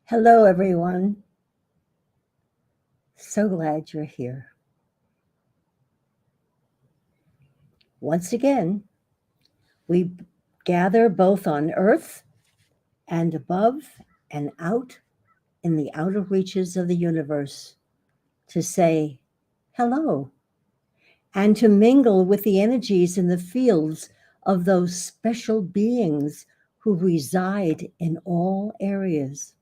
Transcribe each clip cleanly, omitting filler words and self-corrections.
Hello, everyone. So glad you're here. Once again, we gather both on earth and above and out in the outer reaches of the universe to say hello and to mingle with the energies in the fields of those special beings who reside in all areas.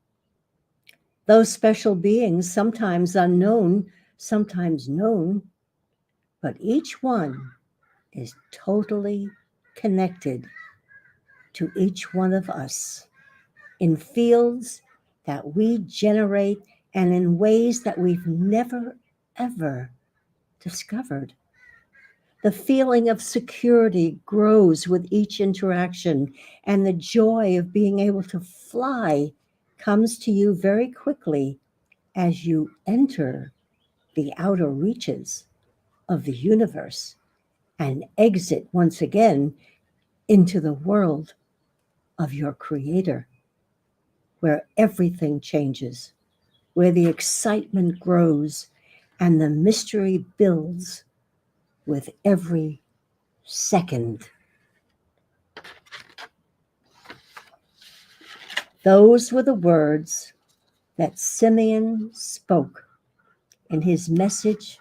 Those special beings, sometimes unknown, sometimes known, but each one is totally connected to each one of us in fields that we generate and in ways that we've never, ever discovered. The feeling of security grows with each interaction, and the joy of being able to fly comes to you very quickly as you enter the outer reaches of the universe and exit once again into the world of your creator, where everything changes, where the excitement grows and the mystery builds with every second. Those were the words that Simeon spoke in his message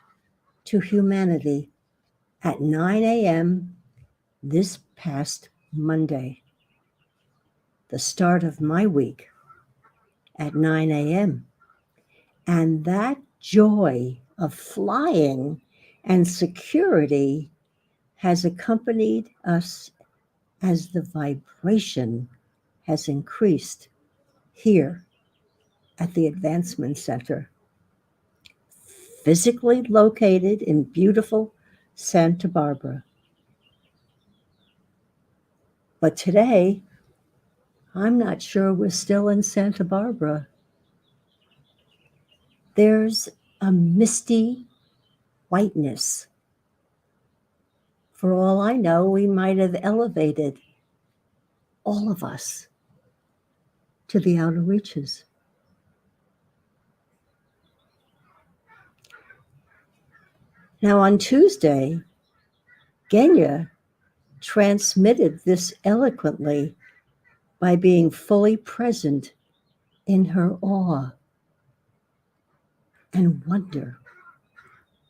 to humanity at 9 a.m. this past Monday, the start of my week at 9 a.m. And that joy of flying and security has accompanied us as the vibration has increased here at the Advancement Center, physically located in beautiful Santa Barbara. But today, I'm not sure we're still in Santa Barbara. There's a misty whiteness. For all I know, we might have elevated all of us to the outer reaches. Now, on Tuesday, Genya transmitted this eloquently by being fully present in her awe and wonder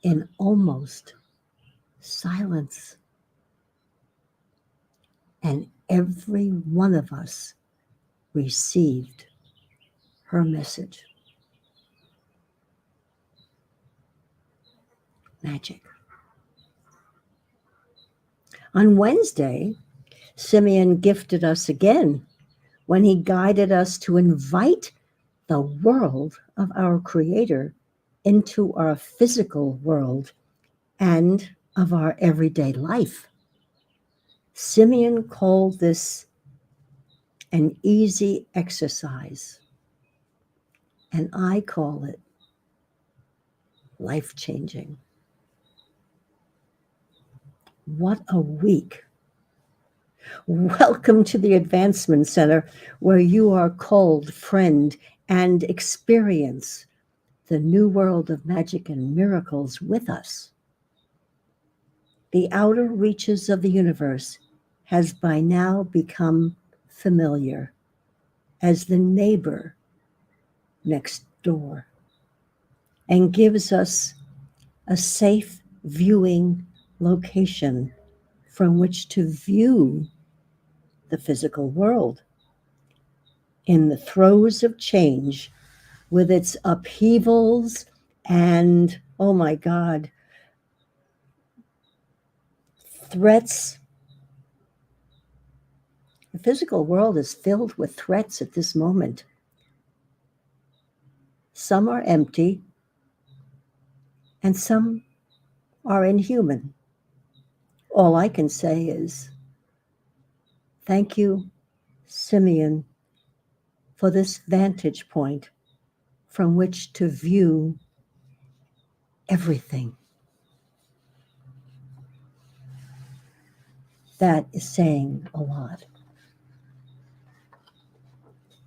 in almost silence. And every one of us received her message. Magic. On Wednesday, Simeon gifted us again when he guided us to invite the world of our Creator into our physical world and of our everyday life. Simeon called this an easy exercise, and I call it life-changing. What a week. Welcome to the Advancement Center, where you are called friend and experience the new world of magic and miracles with us. The outer reaches of the universe has by now become familiar as the neighbor next door and gives us a safe viewing location from which to view the physical world in the throes of change with its upheavals and, oh my God, threats. The physical world is filled with threats at this moment. Some are empty and some are inhuman. All I can say is thank you, Simeon, for this vantage point from which to view everything. That is saying a lot.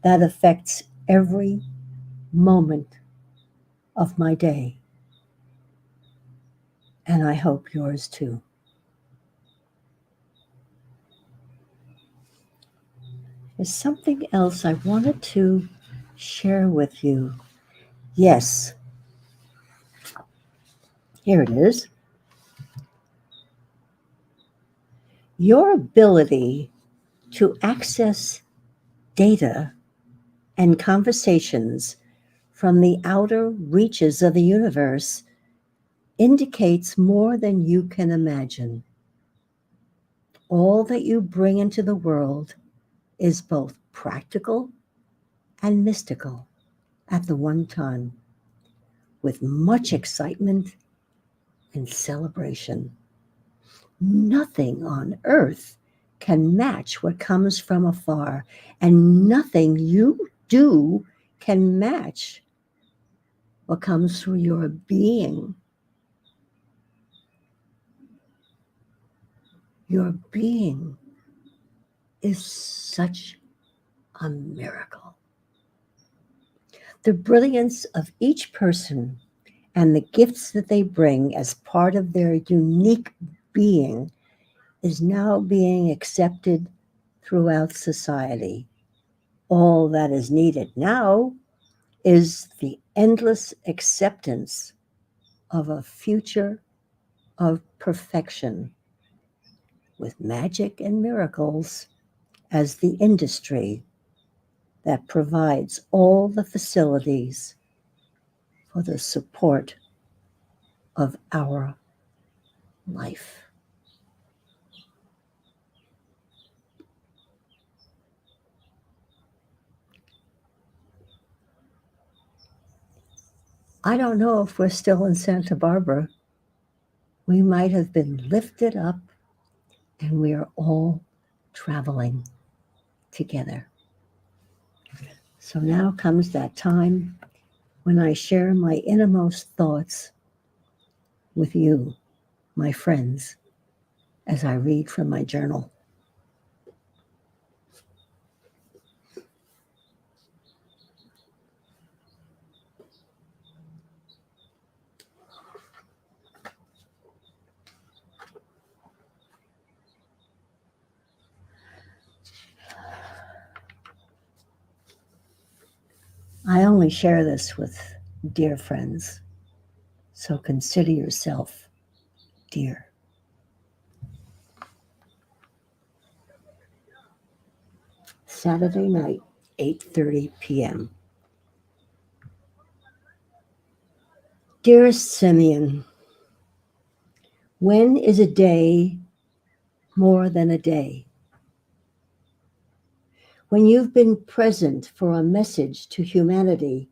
That affects every moment of my day. And I hope yours too. There's something else I wanted to share with you. Yes, here it is. Your ability to access data and conversations from the outer reaches of the universe indicates more than you can imagine. All that you bring into the world is both practical and mystical at the one time, with much excitement and celebration. Nothing on earth can match what comes from afar, and nothing you do can match what comes through your being. Your being is such a miracle. The brilliance of each person and the gifts that they bring as part of their unique being is now being accepted throughout society. All that is needed now is the endless acceptance of a future of perfection, with magic and miracles as the industry that provides all the facilities for the support of our life. I don't know if we're still in Santa Barbara. We might have been lifted up and we are all traveling together. So now comes that time when I share my innermost thoughts with you, my friends, as I read from my journal. I only share this with dear friends, so consider yourself dear. Saturday night, 8:30 p.m. Dearest Simeon, when is a day more than a day? When you've been present for a message to humanity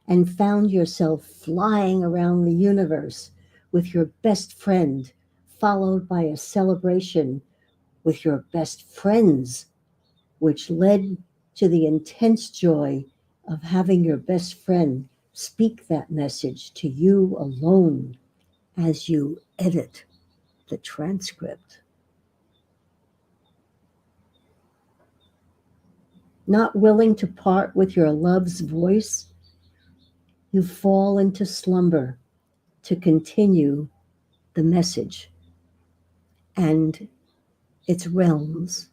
and found yourself flying around the universe with your best friend, followed by a celebration with your best friends, which led to the intense joy of having your best friend speak that message to you alone as you edit the transcript. Not willing to part with your love's voice, you fall into slumber to continue the message and its realms.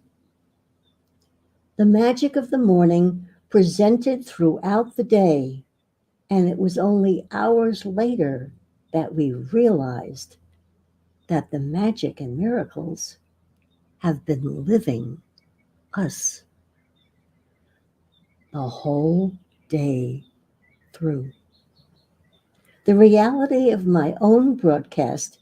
The magic of the morning presented throughout the day, and it was only hours later that we realized that the magic and miracles have been living us the whole day through. The reality of my own broadcast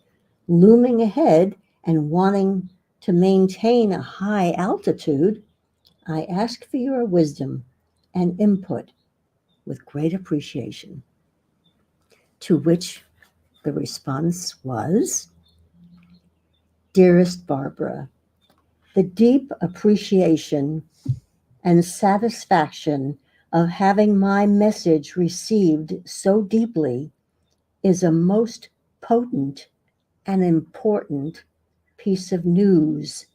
looming ahead and wanting to maintain a high altitude, I ask for your wisdom and input with great appreciation. To which the response was, Dearest Barbara, the deep appreciation and satisfaction of having my message received so deeply is a most potent and important piece of news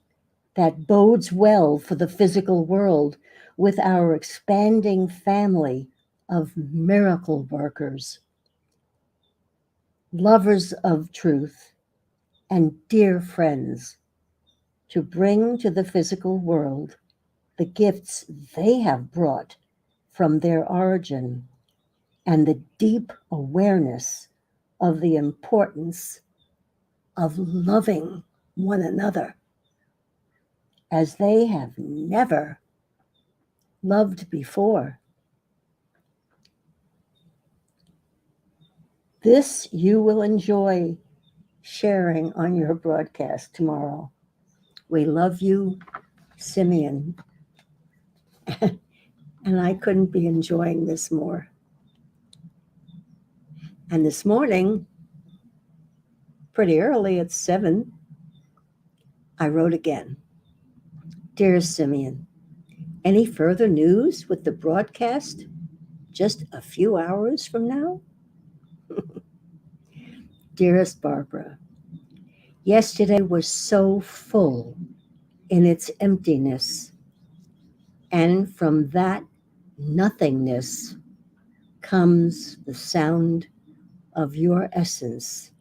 that bodes well for the physical world with our expanding family of miracle workers, lovers of truth, and dear friends, to bring to the physical world the gifts they have brought from their origin and the deep awareness of the importance of loving one another as they have never loved before. This you will enjoy sharing on your broadcast tomorrow. We love you, Simeon. And I couldn't be enjoying this more. And this morning, pretty early at 7, I wrote again. Dear Simeon, any further news with the broadcast just a few hours from now? Dearest Barbara, yesterday was so full in its emptiness, and from that nothingness comes the sound of your essence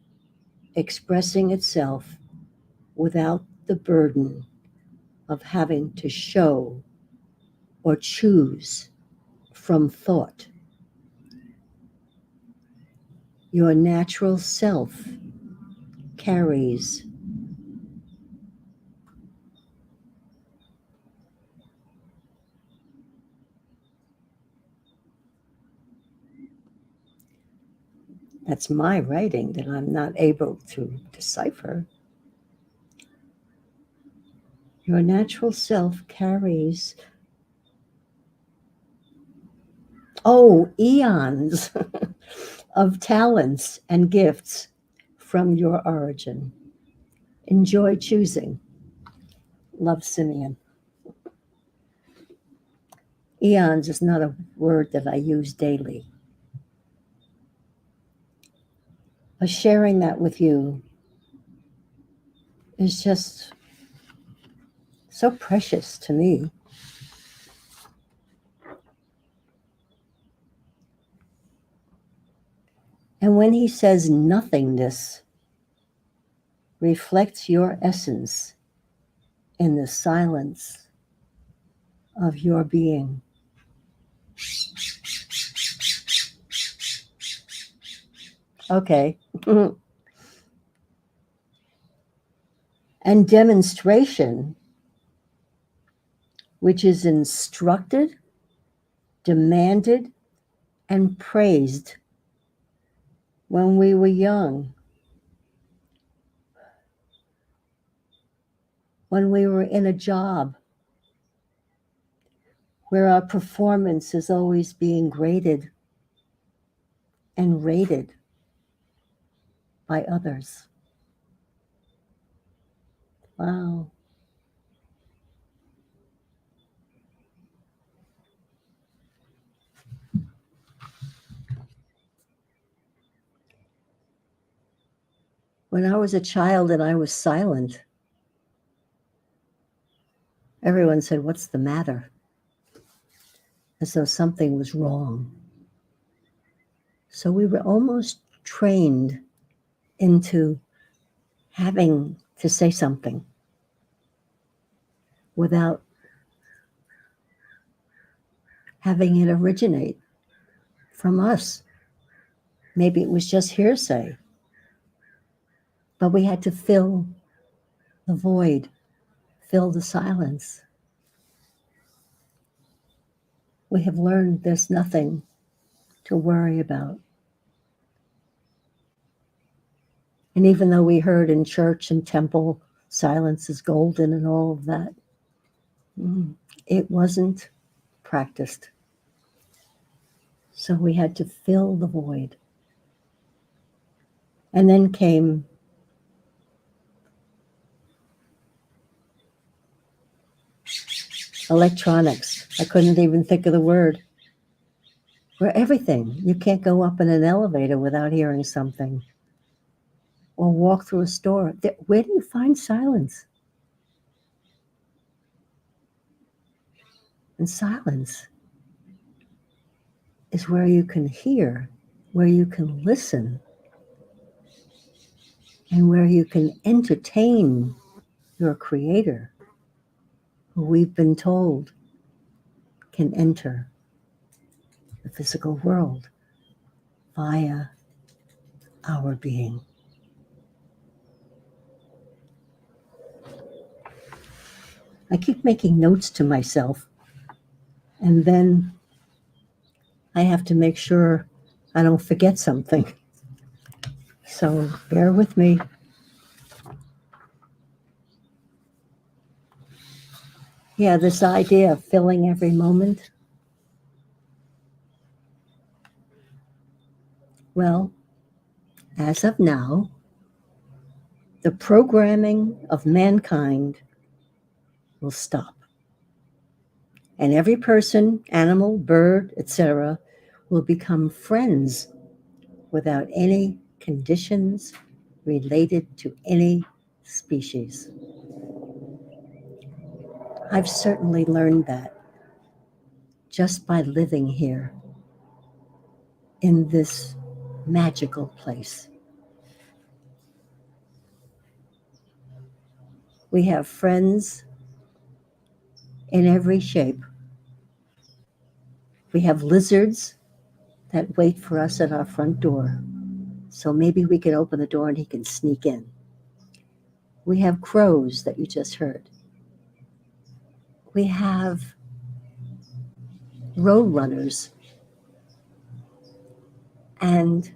expressing itself without the burden of having to show or choose from thought. Your natural self carries that's my writing that I'm not able to decipher. Your natural self carries, eons of talents and gifts from your origin. Enjoy choosing. Love, Simeon. Eons is not a word that I use daily. But sharing that with you is just so precious to me. And when he says nothingness reflects your essence in the silence of your being. Okay. And demonstration, which is instructed, demanded, and praised when we were young, when we were in a job where our performance is always being graded and rated by others. Wow. When I was a child and I was silent, everyone said, "What's the matter?" As though something was wrong. So we were almost trained into having to say something without having it originate from us. Maybe it was just hearsay, but we had to fill the void, fill the silence. We have learned there's nothing to worry about. And even though we heard in church and temple, silence is golden and all of that, it wasn't practiced. So we had to fill the void. And then came electronics. I couldn't even think of the word. Where everything, you can't go up in an elevator without hearing something, or walk through a store. Where do you find silence? And silence is where you can hear, where you can listen, and where you can entertain your creator, who we've been told can enter the physical world via our being. I keep making notes to myself, and then I have to make sure I don't forget something. So bear with me. Yeah, this idea of filling every moment. Well, as of now, the programming of mankind will stop. And every person, animal, bird, etc., will become friends without any conditions related to any species. I've certainly learned that just by living here in this magical place. We have friends in every shape. We have lizards that wait for us at our front door. So maybe we can open the door and he can sneak in. We have crows that you just heard. We have road runners. And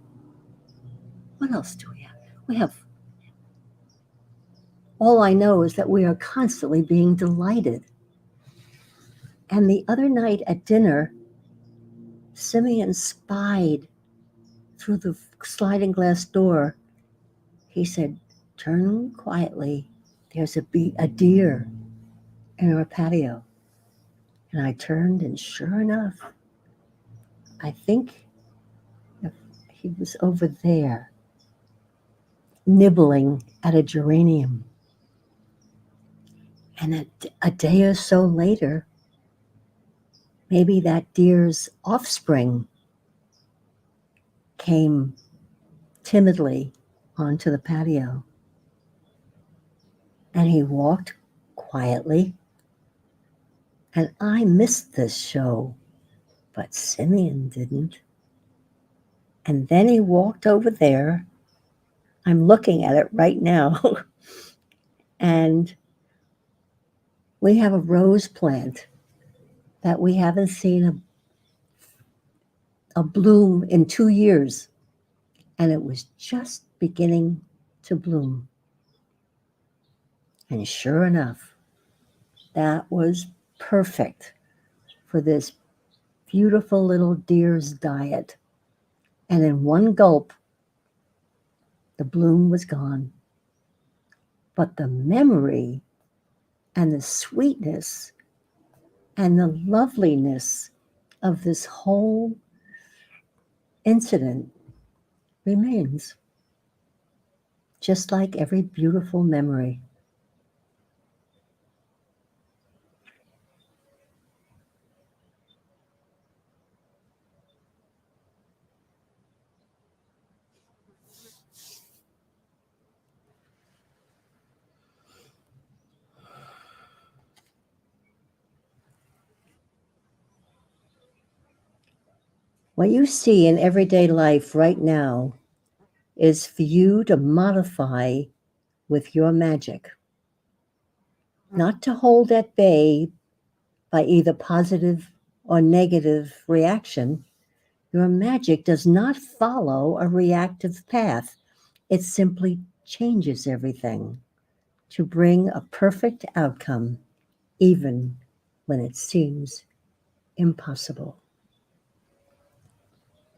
what else do we have? We have, all I know is that we are constantly being delighted. And the other night at dinner, Simeon spied through the sliding glass door. He said, "Turn quietly. There's a deer in our patio." And I turned, and sure enough, I think he was over there nibbling at a geranium. And a day or so later, maybe that deer's offspring came timidly onto the patio. And he walked quietly. And I missed this show, but Simeon didn't. And then he walked over there. I'm looking at it right now. And we have a rose plant that we haven't seen a bloom in 2 years. And it was just beginning to bloom. And sure enough, that was perfect for this beautiful little deer's diet. And in one gulp, the bloom was gone. But the memory and the sweetness and the loveliness of this whole incident remains, just like every beautiful memory. What you see in everyday life right now is for you to modify with your magic, not to hold at bay by either positive or negative reaction. Your magic does not follow a reactive path. It simply changes everything to bring a perfect outcome, even when it seems impossible.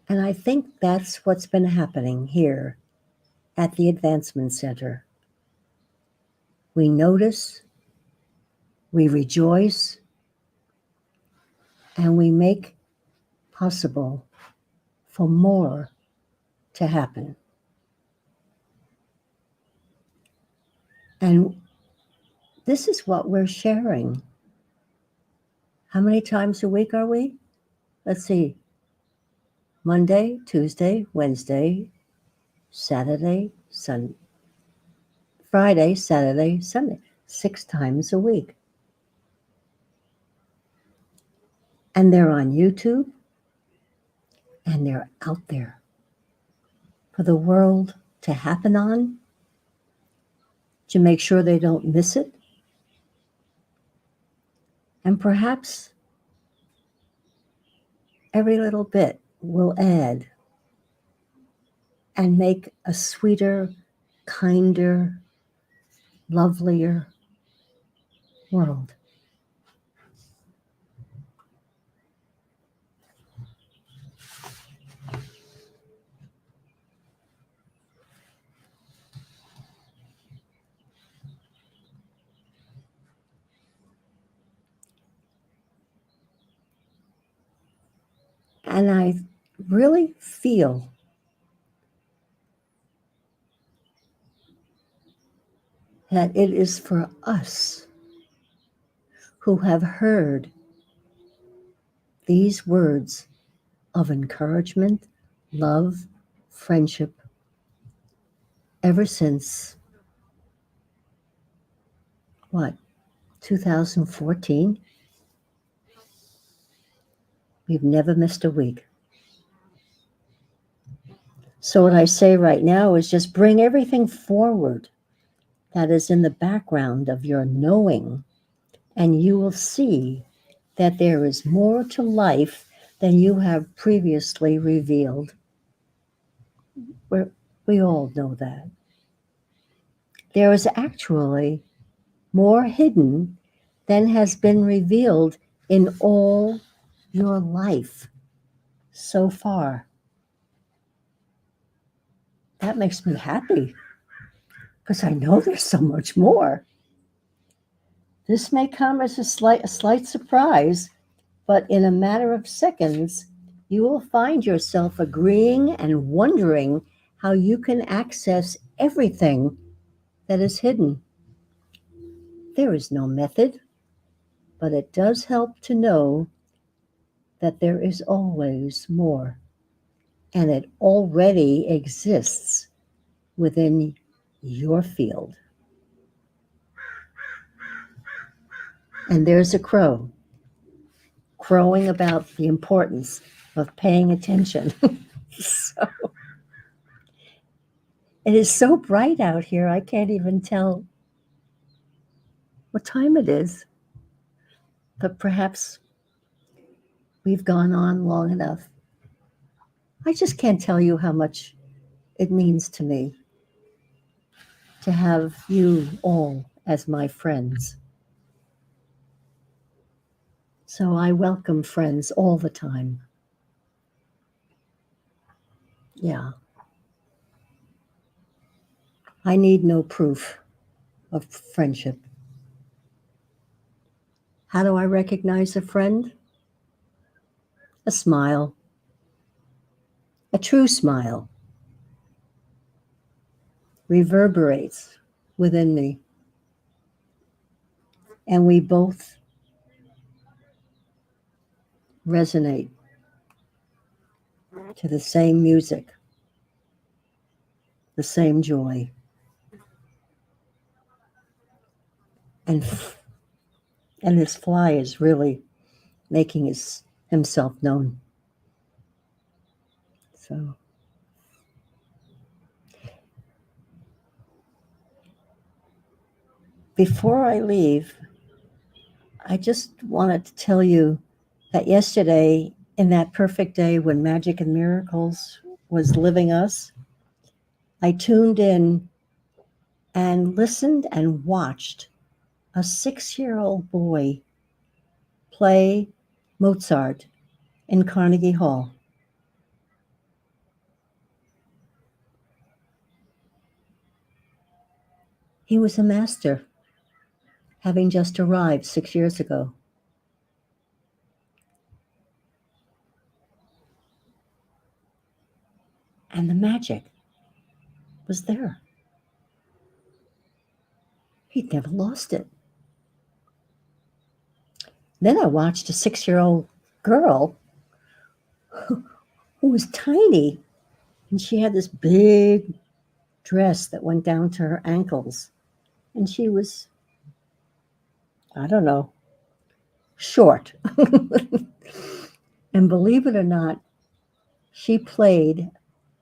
And I think that's what's been happening here at the Advancement Center. We notice, we rejoice, and we make possible for more to happen. And this is what we're sharing. How many times a week are we? Let's see. Monday, Tuesday, Wednesday, Saturday, Friday, Saturday, Sunday, 6 times a week. And they're on YouTube, and they're out there for the world to happen on, to make sure they don't miss it. And perhaps every little bit will add and make a sweeter, kinder, lovelier world. And I really feel that it is for us who have heard these words of encouragement, love, friendship, ever since, 2014? We've never missed a week. So what I say right now is just bring everything forward that is in the background of your knowing, and you will see that there is more to life than you have previously revealed. We all know that. There is actually more hidden than has been revealed in all your life so far. That makes me happy because I know there's so much more. This may come as a slight surprise, but in a matter of seconds, you will find yourself agreeing and wondering how you can access everything that is hidden. There is no method, but it does help to know that there is always more, and it already exists within your field. And there's a crow crowing about the importance of paying attention. So it is so bright out here, I can't even tell what time it is. But perhaps we've gone on long enough. I just can't tell you how much it means to me to have you all as my friends. So I welcome friends all the time. Yeah. I need no proof of friendship. How do I recognize a friend? A smile. A true smile reverberates within me. And we both resonate to the same music, the same joy. And this fly is really making himself known. So before I leave, I just wanted to tell you that yesterday, in that perfect day when Magic and Miracles was living us, I tuned in and listened and watched a 6-year-old boy play Mozart in Carnegie Hall. He was a master, having just arrived 6 years ago. And the magic was there. He'd never lost it. Then I watched a 6-year-old girl who was tiny, and she had this big dress that went down to her ankles, and she was, I don't know, short. And believe it or not, she played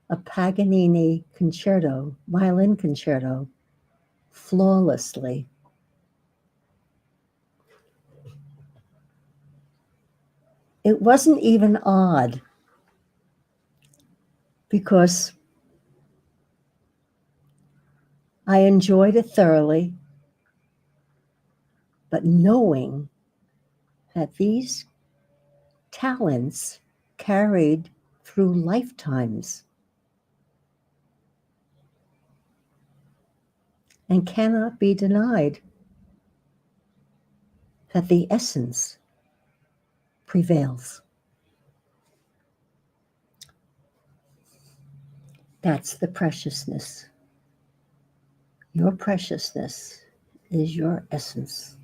a Paganini concerto, violin concerto, flawlessly. It wasn't even odd because I enjoyed it thoroughly, but knowing that these talents carried through lifetimes and cannot be denied, that the essence prevails. That's the preciousness. Your preciousness is your essence.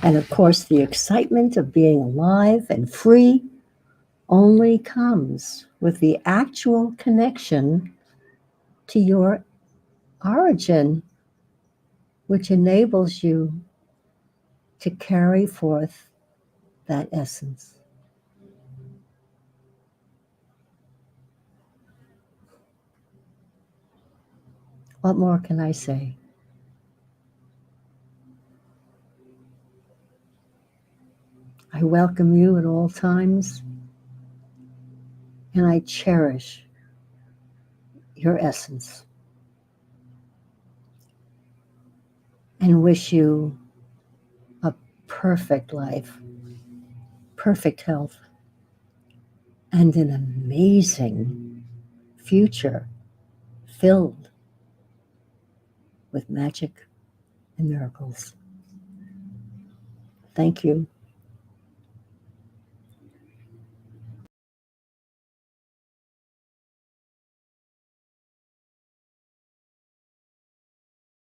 And of course, the excitement of being alive and free only comes with the actual connection to your origin, which enables you to carry forth that essence. What more can I say? I welcome you at all times, and I cherish your essence and wish you a perfect life, perfect health, and an amazing future filled with magic and miracles. Thank you.